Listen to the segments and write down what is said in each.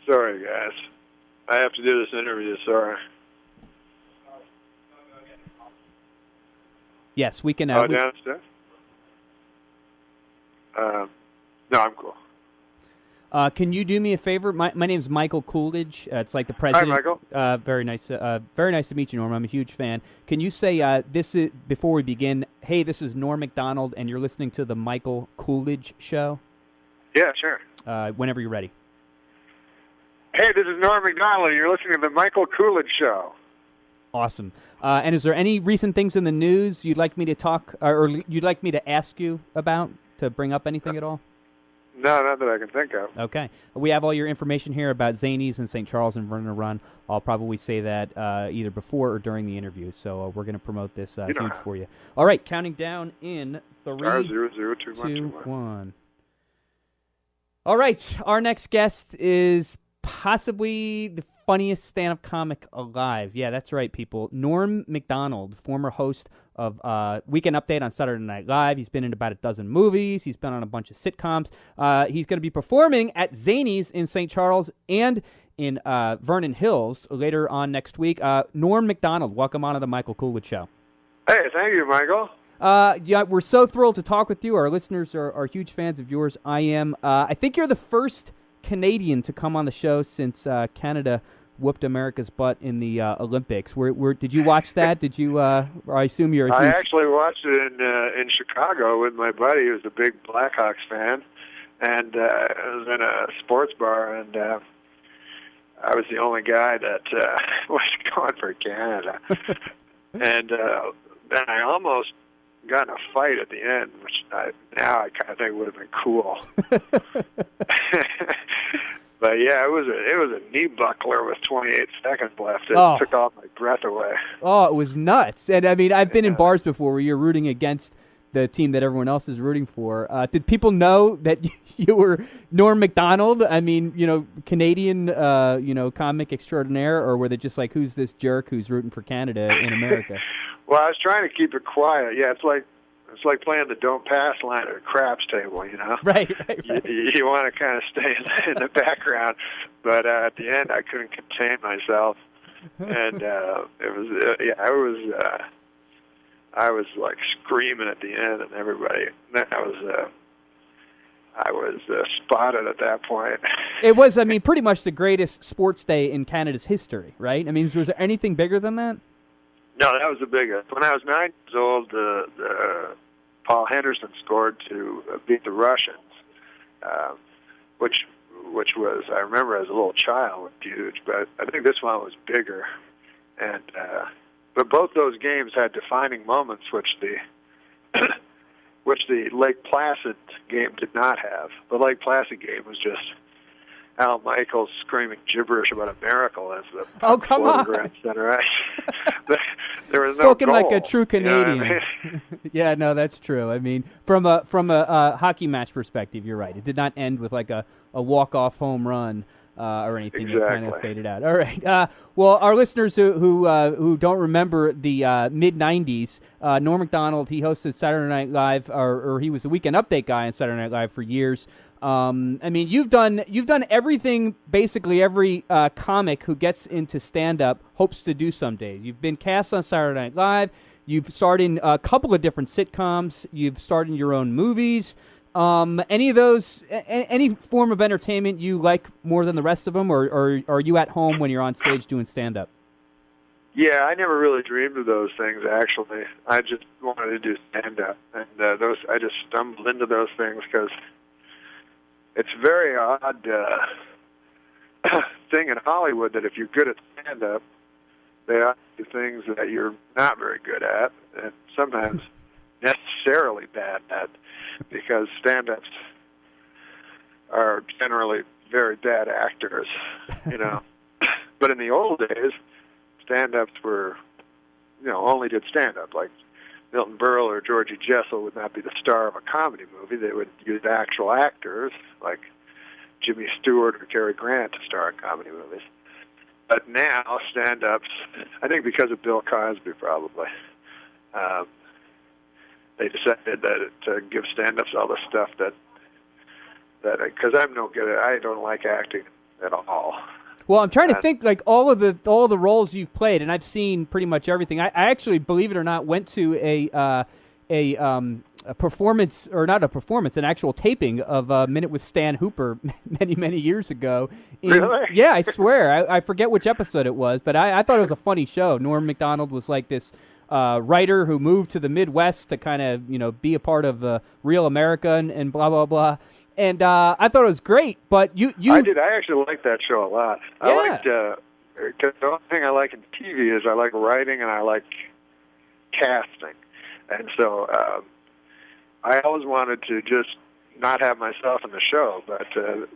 Sorry, guys. I have to do this interview, sorry. Yes, we can. Downstairs? No, I'm cool. Can you do me a favor? My name's Michael Koolidge. It's like the president. Hi, Michael. Very nice. Very nice to meet you, Norm. I'm a huge fan. Can you say this is before we begin? Hey, this is Norm Macdonald, and you're listening to the Michael Koolidge Show. Yeah, sure. Whenever you're ready. Hey, this is Norm Macdonald. You're listening to the Michael Koolidge Show. Awesome. And is there any recent things in the news you'd like me to talk, or you'd like me to ask you about, to bring up anything at all? No, not that I can think of. Okay. We have all your information here about Zanies and St. Charles and Vernon Run. I'll probably say that either before or during the interview. So we're going to promote this huge for you. All right, counting down in 3, 2, 1. All right, our next guest is possibly the funniest stand-up comic alive. Yeah, that's right, people. Norm Macdonald, former host of Weekend Update on Saturday Night Live. He's been in about a dozen movies. He's been on a bunch of sitcoms. He's going to be performing at Zanies in St. Charles and in Vernon Hills later on next week. Norm Macdonald, welcome on to the Michael Koolidge Show. Hey, thank you, Michael. Yeah, we're so thrilled to talk with you. Our listeners are huge fans of yours. I am. I think you're the first Canadian to come on the show since Canada whooped America's butt in the Olympics. Did you watch that? Did you? I assume you're. I actually watched it in Chicago with my buddy, who's a big Blackhawks fan, and I was in a sports bar, and I was the only guy that was going for Canada, and then I almost got in a fight at the end, which now I kind of think would have been cool. But yeah, it was a knee buckler with 28 seconds left. It took all my breath away. Oh, it was nuts. And I mean, I've been in bars before where you're rooting against the team that everyone else is rooting for. Did people know that you were Norm Macdonald? I mean, Canadian, comic extraordinaire, or were they just like, who's this jerk who's rooting for Canada in America? Well, I was trying to keep it quiet. Yeah, it's like playing the don't pass line at a craps table, Right. You want to kind of stay in the background, but at the end I couldn't contain myself, and I was like screaming at the end, and everybody. I was spotted at that point. It was, pretty much the greatest sports day in Canada's history, right? I mean, was there anything bigger than that? No, that was the biggest. When I was 9 years old, Paul Henderson scored to beat the Russians, which was, I remember as a little child, was huge. But I think this one was bigger. And but both those games had defining moments, which the Lake Placid game did not have. The Lake Placid game was just Al Michaels screaming gibberish about a miracle as the come on. Grand Center. There was spoken no goal, like a true Canadian. You know what I mean? Yeah, no, that's true. I mean, from a hockey match perspective, you're right. It did not end with like a walk-off home run or anything. Exactly. That kind of faded out. All right. Well, our listeners who don't remember the mid-'90s, Norm Macdonald, he hosted Saturday Night Live, or he was the Weekend Update guy on Saturday Night Live for years. You've done everything basically every comic who gets into stand-up hopes to do someday. You've been cast on Saturday Night Live. You've starred in a couple of different sitcoms. You've starred in your own movies. Any of those, any form of entertainment you like more than the rest of them, or are you at home when you're on stage doing stand-up? Yeah, I never really dreamed of those things, actually. I just wanted to do stand-up, and I just stumbled into those things because it's a very odd thing in Hollywood that if you're good at stand-up, they ask you things that you're not very good at, and sometimes necessarily bad at, because stand-ups are generally very bad actors, But in the old days, stand-ups were, only did stand-up. Like Milton Berle or Georgie Jessel would not be the star of a comedy movie. They would use actual actors like Jimmy Stewart or Cary Grant to star in comedy movies. But now, stand-ups, I think because of Bill Cosby probably, they decided that to give stand-ups all the stuff that because I'm no good at, I don't like acting at all. Well, I'm trying to think, like, all the roles you've played, and I've seen pretty much everything. I actually, believe it or not, went to a performance, or not a performance, an actual taping of A Minute with Stan Hooper many years ago. Really? Yeah, I swear. I forget which episode it was, but I thought it was a funny show. Norm Macdonald was like this writer who moved to the Midwest to kind of, be a part of real America and blah, blah, blah. And I thought it was great, but you I did. I actually liked that show a lot. Yeah. I liked, cause the only thing I like in TV is I like writing and I like casting. And so I always wanted to just not have myself in the show, but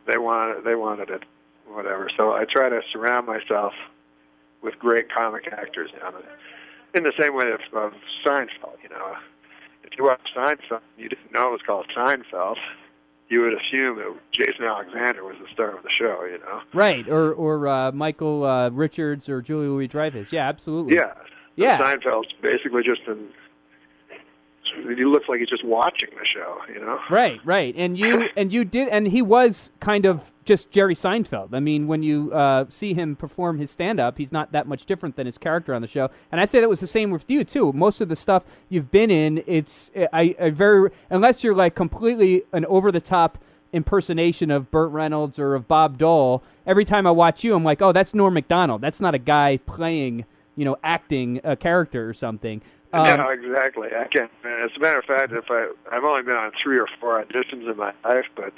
they wanted it, whatever. So I try to surround myself with great comic actors, in the same way of Seinfeld. If you watch Seinfeld, you didn't know it was called Seinfeld, you would assume that Jason Alexander was the star of the show, Right, or Michael Richards or Julia Louis-Dreyfus. Yeah, absolutely. Yeah. Yeah. Seinfeld's basically just he looks like he's just watching the show, Right. And you did, and he was kind of just Jerry Seinfeld. I mean, when you see him perform his stand-up, he's not that much different than his character on the show. And I'd say that was the same with you too. Most of the stuff you've been in, unless you're like completely an over-the-top impersonation of Burt Reynolds or of Bob Dole, every time I watch you, I'm like, oh, that's Norm Macdonald. That's not a guy playing, acting a character or something. No, exactly. I can't. As a matter of fact, I've only been on 3 or 4 auditions in my life, but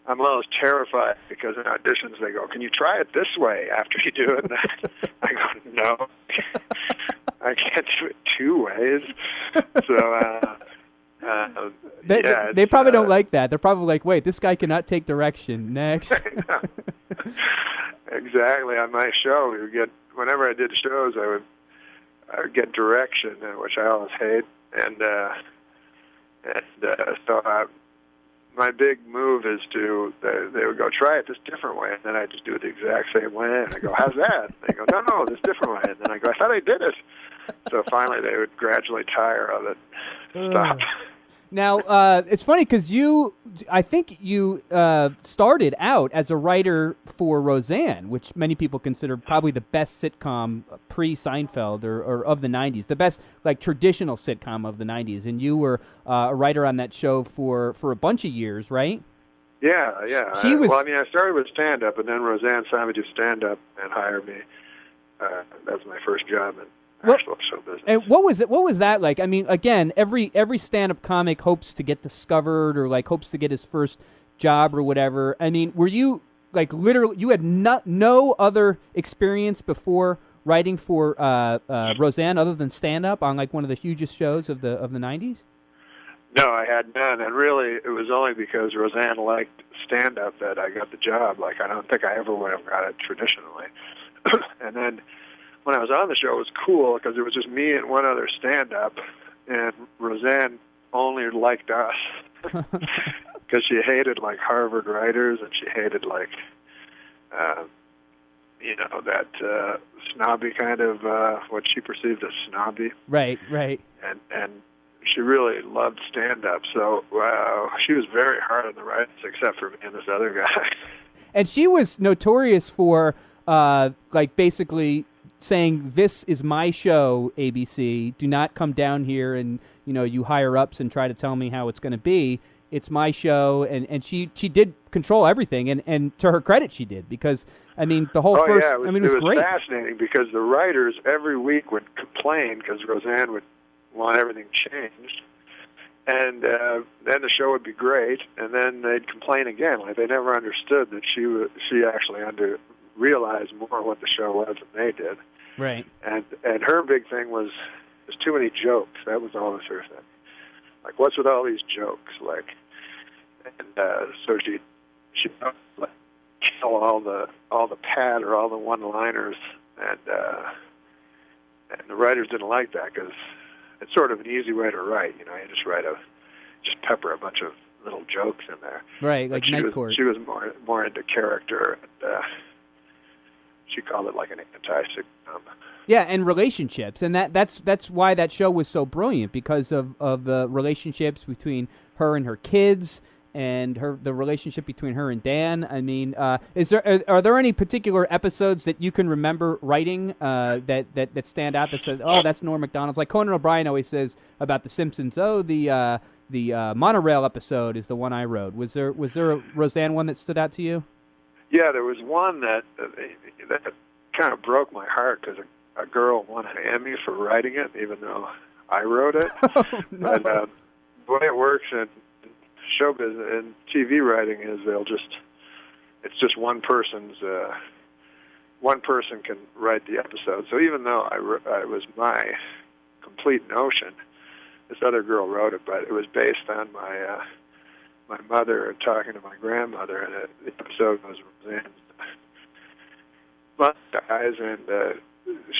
I'm always terrified because in auditions they go, "Can you try it this way after you do it?" And I go, "No, I can't do it 2 ways." So they probably don't like that. They're probably like, "Wait, this guy cannot take direction." Next. Exactly. On my show, whenever I did shows, I would get direction, which I always hate, and so my big move is they would go, "Try it this different way," and then I just do it the exact same way, and I go, "How's that?" And they go, "No, this different way," and then I go, "I thought I did it." So finally, they would gradually tire of it, stop. Now, it's funny because I think you started out as a writer for Roseanne, which many people consider probably the best sitcom pre-Seinfeld or of the 90s, the best like traditional sitcom of the 90s. And you were a writer on that show for a bunch of years, right? Yeah. Well, I started with stand-up, and then Roseanne signed me to stand-up and hired me. That was my first job in actual show business. And what was that like? I mean, again, every stand-up comic hopes to get discovered or like hopes to get his first job or whatever. I mean, were you like literally you had no other experience before writing for Roseanne other than stand-up on like one of the hugest shows of the 90s? No, I had none, and really it was only because Roseanne liked stand-up that I got the job. Like, I don't think I ever would have got it traditionally. And then when I was on the show, it was cool because it was just me and one other stand-up, and Roseanne only liked us because she hated, like, Harvard writers, and she hated, like, that snobby kind of, what she perceived as snobby. Right. And she really loved stand-up, so she was very hard on the writers, except for me and this other guy. And she was notorious for, like, basically saying, "This is my show, ABC. Do not come down here and, you higher-ups and try to tell me how it's going to be. It's my show." And she did control everything, and to her credit, she did, because, I mean, the whole it was great. It was fascinating because the writers every week would complain because Roseanne would want everything changed. And then the show would be great, and then they'd complain again. Like, they never understood that she actually realized more what the show was than they did. Right. And her big thing was there's too many jokes. That was always her thing. Like, what's with all these jokes? Like, and so she like kill all the pad or all the one-liners, and the writers didn't like that because it's sort of an easy way to write. You just pepper a bunch of little jokes in there. Right, like Night Court. She was more into character, and she called it like an anti-sitcom. Yeah, and relationships, and that's why that show was so brilliant, because of the relationships between her and her kids, and the relationship between her and Dan. I mean, are there any particular episodes that you can remember writing that stand out that says, oh, that's Norm Macdonald's? Like Conan O'Brien always says about The Simpsons. Oh, the monorail episode is the one I wrote. Was there a Roseanne one that stood out to you? Yeah, there was one that kind of broke my heart because a girl won an Emmy for writing it, even though I wrote it. Oh, no. But the way it works in show business and TV writing is it's just one person can write the episode. So even though I was my complete notion, this other girl wrote it, but it was based on my mother talking to my grandmother, and the episode was Roseanne's mother dies, and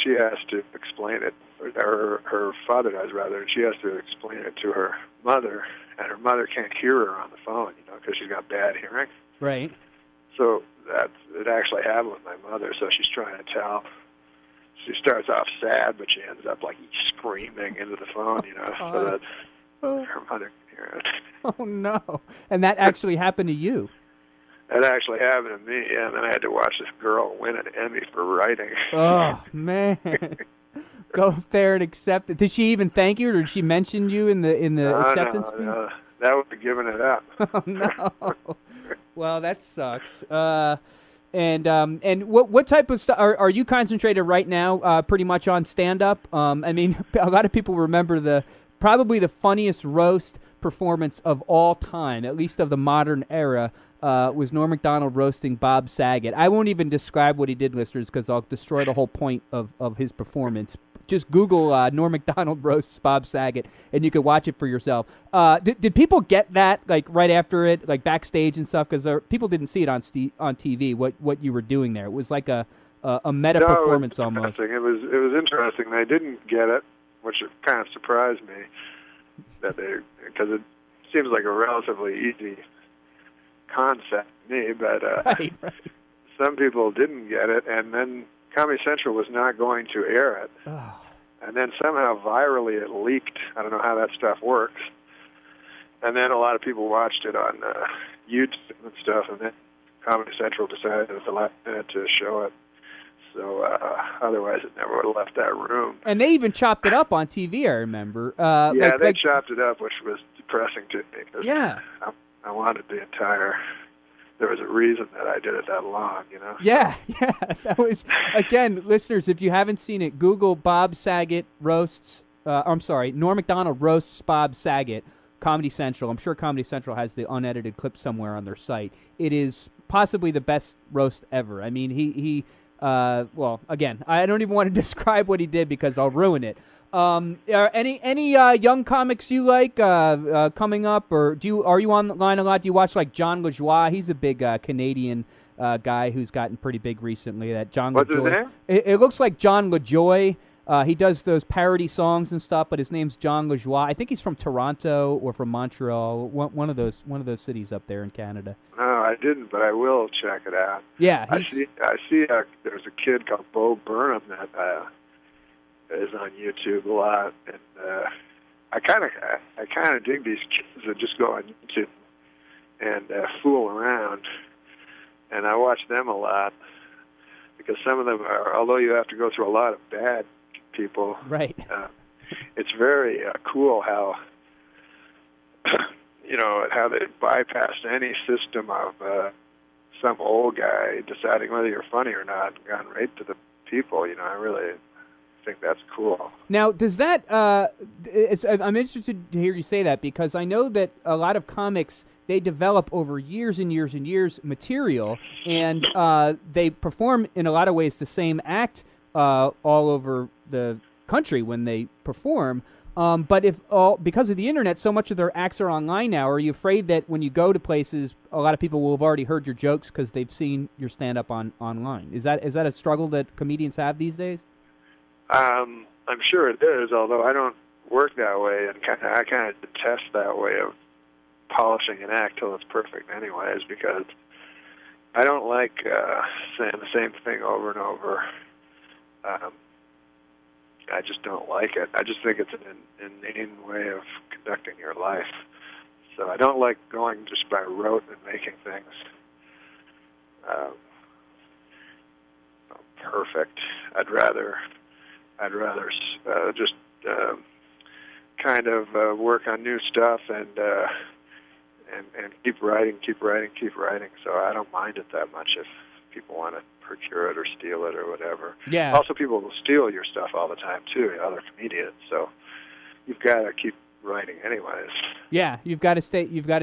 she has to explain it, or her father dies rather, and she has to explain it to her mother, and her mother can't hear her on the phone, because she's got bad hearing. Right. So it actually happened with my mother. So she's trying to tell. She starts off sad, but she ends up like screaming into the phone, so that her mother can hear it. Oh no! And that actually happened to you. That actually happened to me, yeah. And then I had to watch this girl win an Emmy for writing. Oh man! Go up there and accept it. Did she even thank you, or did she mention you in the acceptance speech? No, that would have given it up. Oh no! Well, that sucks. And what type of stuff are you concentrated right now? Pretty much on stand-up. I mean, a lot of people remember probably the funniest roast performance of all time, at least of the modern era, was Norm Macdonald roasting Bob Saget. I won't even describe what he did, listeners, because I'll destroy the whole point of his performance. Just Google Norm Macdonald roasts Bob Saget, and you can watch it for yourself. Did people get that like right after it, like backstage and stuff? Because people didn't see it on TV. What you were doing there, it was like a meta performance almost. It was interesting. They didn't get it, which kind of surprised me. Because it seems like a relatively easy concept to me, but right. Some people didn't get it, and then Comedy Central was not going to air it. Oh. And then somehow virally it leaked. I don't know how that stuff works. And then a lot of people watched it on YouTube and stuff, and then Comedy Central decided at the last minute to show it. So otherwise it never would have left that room. And they even chopped it up on TV, I remember. They chopped it up, which was depressing to me. Yeah. I wanted the entire... There was a reason that I did it that long, Yeah. That was, again, listeners, if you haven't seen it, Google Bob Saget roasts, Norm Macdonald roasts Bob Saget, Comedy Central. I'm sure Comedy Central has the unedited clip somewhere on their site. It is possibly the best roast ever. I mean, well, again, I don't even want to describe what he did because I'll ruin it. Are any young comics you like coming up, or are you online a lot? Do you watch like John LaJoie? He's a big Canadian guy who's gotten pretty big recently. That John What's LaJoie. his name? It looks like John LaJoie. He does those parody songs and stuff, but his name's John LaJoie. I think he's from Toronto or from Montreal, one of those cities up there in Canada. No, I didn't, but I will check it out. Yeah, I see. There's a kid called Bo Burnham that is on YouTube a lot, and I kind of dig these kids that just go on YouTube and fool around, and I watch them a lot because some of them are, although you have to go through a lot of bad people, right? It's very cool how how they bypassed any system of some old guy deciding whether you're funny or not and gone right to the people. I really think that's cool. Now, does that? I'm interested to hear you say that because I know that a lot of comics, they develop over years and years and years material, and they perform in a lot of ways the same act all over the country when they perform. But because of the internet, so much of their acts are online now. Are you afraid that when you go to places, a lot of people will have already heard your jokes because they've seen your stand-up online? Is that a struggle that comedians have these days? I'm sure it is, although I don't work that way, and I kind of detest that way of polishing an act till it's perfect anyways, because I don't like saying the same thing over and over. I just don't like it. I just think it's an inane way of conducting your life. So I don't like going just by rote and making things perfect. I'd rather just kind of work on new stuff and keep writing. So I don't mind it that much if people want to procure it or steal it or whatever. Yeah. Also, people will steal your stuff all the time too, other comedians. So you've got to keep writing anyways. Yeah, you've got to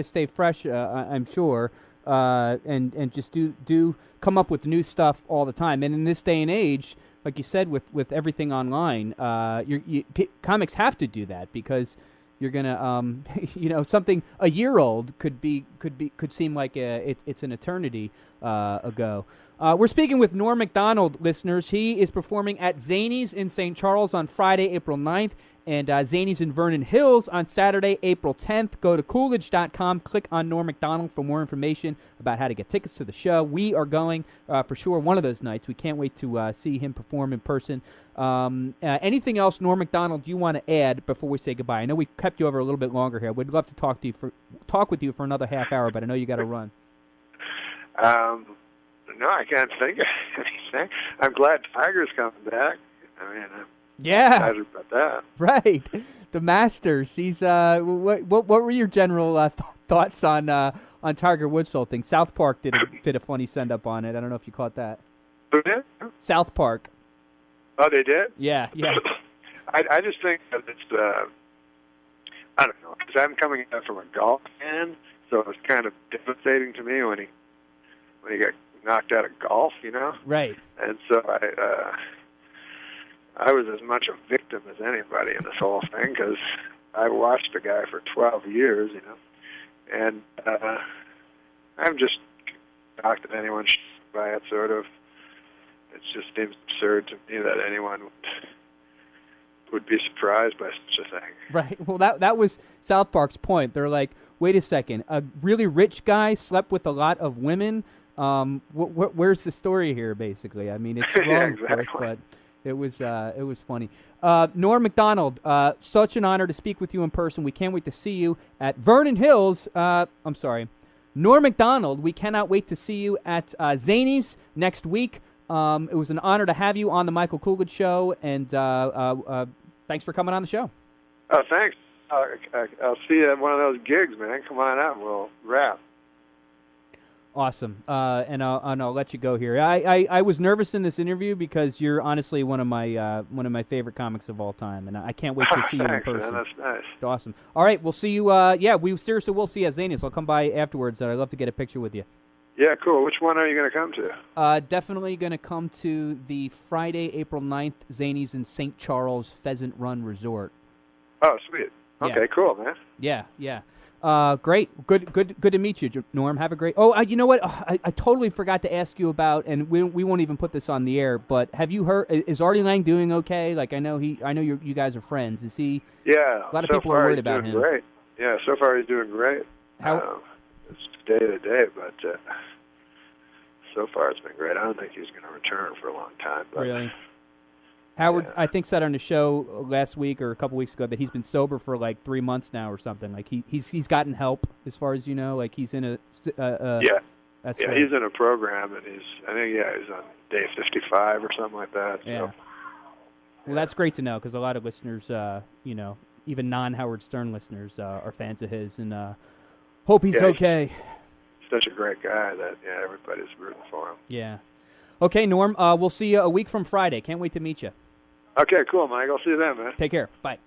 stay fresh. I'm sure, and just do come up with new stuff all the time. And in this day and age, like you said, with everything online, comics have to do that because you're gonna, something a year old could seem like it's an eternity ago. We're speaking with Norm Macdonald, listeners. He is performing at Zanies in St. Charles on Friday, April 9th, and Zanies in Vernon Hills on Saturday, April 10th. Go to Koolidge.com, click on Norm Macdonald for more information about how to get tickets to the show. We are going for sure one of those nights. We can't wait to see him perform in person. Anything else, Norm Macdonald, you want to add before we say goodbye? I know we kept you over a little bit longer here. We'd love to talk with you for another half hour, but I know you got to run. No, I can't think of anything. I'm glad Tiger's coming back. I mean, I'm excited about that. Right, the Masters. He's what were your general thoughts on Tiger Woods' whole thing? South Park did a funny send up on it. I don't know if you caught that. Who did? South Park. Oh, they did? Yeah. I just think that it's I don't know, because I'm coming out from a golf fan, so it was kind of devastating to me when he got knocked out of golf, Right. And so I was as much a victim as anybody in this whole thing because I watched the guy for 12 years, and I'm just shocked that anyone should buy it, sort of. It just seems absurd to me that anyone would be surprised by such a thing. Right. Well, that was South Park's point. They're like, wait a second, a really rich guy slept with a lot of women. Where's the story here? Basically, I mean, it's wrong, yeah, exactly. of course, but it was funny. Norm Macdonald, such an honor to speak with you in person. We can't wait to see you at Vernon Hills. I'm sorry, Norm Macdonald. We cannot wait to see you at Zanies next week. It was an honor to have you on the Michael Koolidge Show, and thanks for coming on the show. Oh, thanks. I'll see you at one of those gigs, man. Come on out, and we'll rap. Awesome, and I'll let you go here. I was nervous in this interview because you're honestly one of my favorite comics of all time, and I can't wait to see you in person. Man, that's nice. It's awesome. All right, we'll see you. We seriously will see you at Zanies. I'll come by afterwards. I'd love to get a picture with you. Yeah, cool. Which one are you going to come to? Definitely going to come to the Friday, April 9th, Zanies in St. Charles Pheasant Run Resort. Oh, sweet. Okay, cool, man. Yeah. Great. Good to meet you, Norm. Have a great... you know what? I totally forgot to ask you about, and we won't even put this on the air, but have you heard... Is Artie Lang doing okay? Like, I know you guys are friends. Is he... Yeah. A lot of people are worried about him. Great. Yeah, so far he's doing great. How... it's day to day, but so far it's been great. I don't think he's going to return for a long time. But, really? Howard, I think, said on the show last week or a couple weeks ago that he's been sober for like 3 months now or something. Like he's gotten help, as far as you know. Like he's in a yeah. That's right. He's in a program, and he's on day 55 or something like that. Yeah. So. Well, that's great to know because a lot of listeners, even non-Howard Stern listeners, are fans of his, and hope he's okay. He's such a great guy that everybody's rooting for him. Yeah. Okay, Norm. We'll see you a week from Friday. Can't wait to meet you. Okay, cool, Mike. I'll see you then, man. Take care. Bye.